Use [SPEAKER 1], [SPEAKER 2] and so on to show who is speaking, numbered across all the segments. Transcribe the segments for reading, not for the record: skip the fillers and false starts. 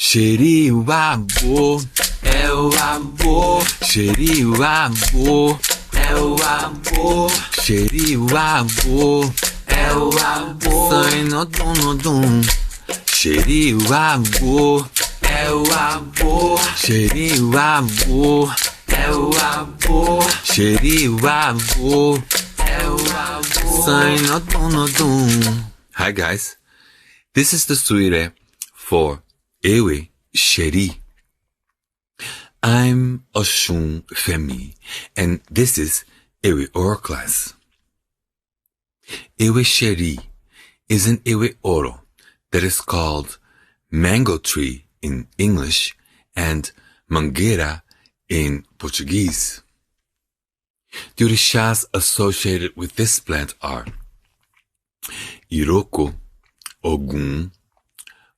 [SPEAKER 1] Ṣẹrí wá gbó, ẹ wá gbó. Ṣẹrí wá gbó, ẹ wá gbó. Ṣẹrí wá gbó, ẹ wá gbó. Sányìn ọdún. Ṣẹrí wá gbó, ẹ wá gbó. Ṣẹrí wá gbó, ẹ wá gbó. Ṣẹrí wá gbó, ẹ wá gbó. Sányìn ọdún. Hi guys, this is the suite for Ewé Ṣẹrí. I'm Oshun Femi, and this is Ewé Oro class. Ewé Ṣẹrí is an Ewé Oro that is called mango tree in English and mangueira in Portuguese. The orishas associated with this plant are Iroko, Ogun,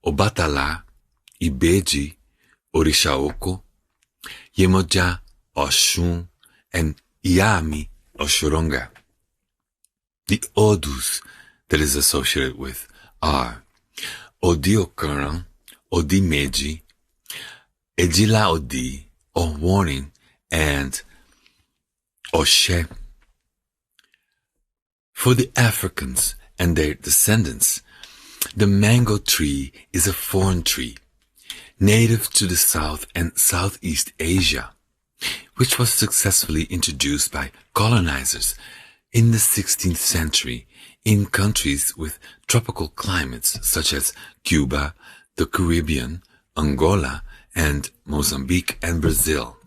[SPEAKER 1] Obatala, Ibeji, Orishaoko, Yemoja, Oshun, and Iami, Oshoronga. The odus that is associated with are Odi Okaran, Odi Meji, Ejila Odi, or warning, and Oshe. For the Africans and their descendants, the mango tree is a foreign tree, native to the South and Southeast Asia, which was successfully introduced by colonizers in the 16th century in countries with tropical climates such as Cuba, the Caribbean, Angola, and Mozambique and Brazil.